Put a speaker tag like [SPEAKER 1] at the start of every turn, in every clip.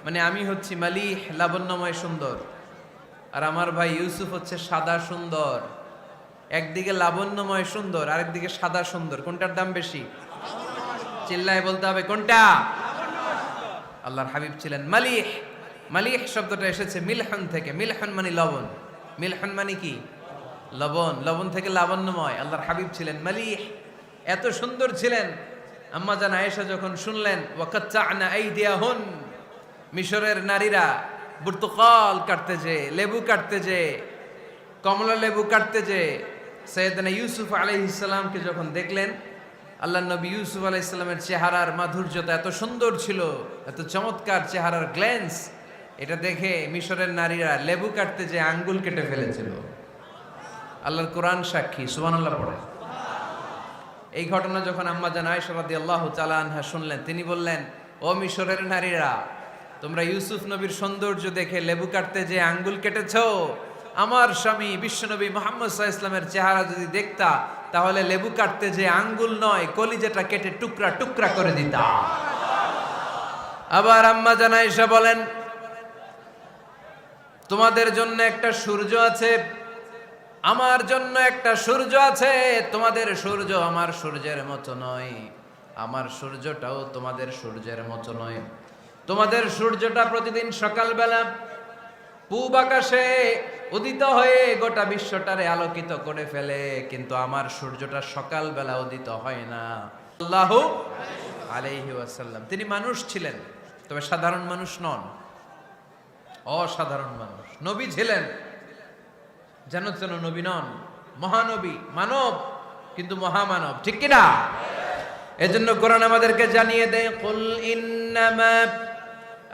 [SPEAKER 1] মানে আমি হচ্ছি মালিহ, লাবণ্যময় সুন্দর, আর আমার ভাই ইউসুফ হচ্ছে সাদা সুন্দর। একদিকে লাবণ্যময় সুন্দর, আরেকদিকে সাদা সুন্দর, কোনটার দাম বেশি? চিল্লায় বলতে হবে কোনটা। আল্লাহর হাবিব ছিলেন মালিহ। মালিহ শব্দটা এসেছে মিলহন থেকে। মিলহন মানে লবণ। মিলহন মানে কি? লবণ। লবণ থেকে লাবণ্যময়। আল্লাহর হাবিব ছিলেন মালিহ, এত সুন্দর ছিলেন। আম্মা জান আয়েশা যখন শুনলেন ওয়াকাত্তা'না আইদিয়াহুন, মিশরের নারীরা বুর্তুকাল কাটতে যে, লেবু কাটতে যে, কমলা লেবু কাটতে যে সৈয়দনা ইউসুফ আলাইহিস সালামকে যখন দেখলেন, আল্লাহ নবী ইউসুফ আলাইহিস সালামের চেহারার মাধুর্যতা এত সুন্দর ছিল, এত চমৎকার চেহারার গ্ল্যান্স, এটা দেখে মিশরের নারীরা লেবু কাটতে যে আঙ্গুল কেটে ফেলেছিল। আল্লাহর কোরআন সাক্ষী, সুবহানাল্লাহ পড়ে। এই ঘটনা যখন আম্মা জান আয়েশা রাদিয়াল্লাহু তাআলা আনহা শুনলেন, তিনি বললেন, ও মিশরের নারীরা, তোমরা ইউসুফ নবীর সৌন্দর্য দেখে লেবু কাটতে যে আঙ্গুল কেটেছো, আমার স্বামী বিশ্বনবী মুহাম্মদ সাল্লাল্লাহু আলাইহি ওয়াসাল্লামের চেহারা যদি দেখতা, তাহলে লেবু কাটতে যে আঙ্গুল নয়, কলিজাটা কেটে টুকরা টুকরা করে দিতা। আবার আম্মা জান আয়েশা বলেন, তোমাদের জন্য একটা সূর্য আছে, আমার জন্য একটা সূর্য আছে। তোমাদের সূর্য আমার সূর্যের মতো নয়, আমার সূর্যটাও তোমাদের সূর্যের মতো নয়। তোমাদের সূর্যটা প্রতিদিন সকালবেলা পূব আকাশে উদিত হয়ে গোটা বিশ্বটারে আলোকিত করে ফেলে, কিন্তু আমার সূর্যটা সকালবেলা উদিত হয় না। সাল্লাল্লাহু আলাইহি ওয়াসাল্লাম তিনি মানুষ ছিলেন, তবে সাধারণ মানুষ নন, অসাধারণ মানুষ। নবী ছিলেন, যেন তেন নবী নন, মহানবী, মানব কিন্তু মহামানব, ঠিক কিনা? এজন্য কোরআন আমাদেরকে জানিয়ে দেয়, কুল ইন্নামা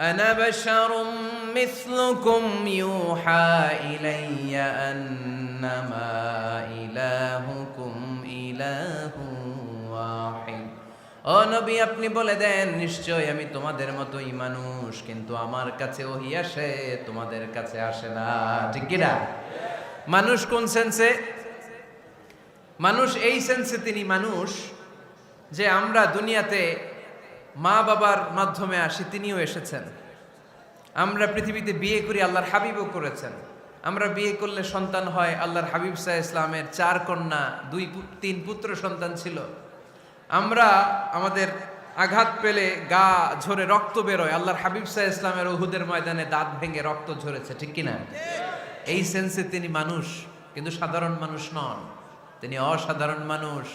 [SPEAKER 1] আনা বাশারুম মিসলুকুম ইউহা ইলাইয়া আন্নামা ইলাহুকুম ইলাহুন ওয়াহিদ। ও নবী, আপনি বলে দেন, নিশ্চয় আমি তোমাদের মতোই মানুষ, কিন্তু আমার কাছে ওহী আসে, তোমাদের কাছে আসে না, ঠিক কিনা? মানুষ কোন সেন্সে? মানুষ এই সেন্সে তিনি মানুষ যে আমরা দুনিয়াতে মা বাবার মাধ্যমে আসি, তিনিও এসেছেন। আমরা পৃথিবীতে বিয়ে করি, আল্লাহর হাবিবও করেছেন। আমরা বিয়ে করলে সন্তান হয়, আল্লাহর হাবিব সাল্লাল্লাহু আলাইহি ওয়াসাল্লামের 4 কন্যা, 3 পুত্র সন্তান ছিল। আমরা আমাদের আঘাত পেলে গা ঝরে রক্ত বেরোয়, আল্লাহর হাবিব সাল্লাল্লাহু আলাইহি ওয়াসাল্লামের উহুদের ময়দানে দাঁত ভেঙে রক্ত ঝরেছে, ঠিক কিনা? এই সেন্সে তিনি মানুষ, কিন্তু সাধারণ মানুষ নন, তিনি অসাধারণ মানুষ,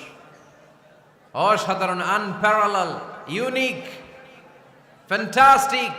[SPEAKER 1] অসাধারণ, আনপ্যারালাল, ইউনিক, ফ্যান্টাস্টিক।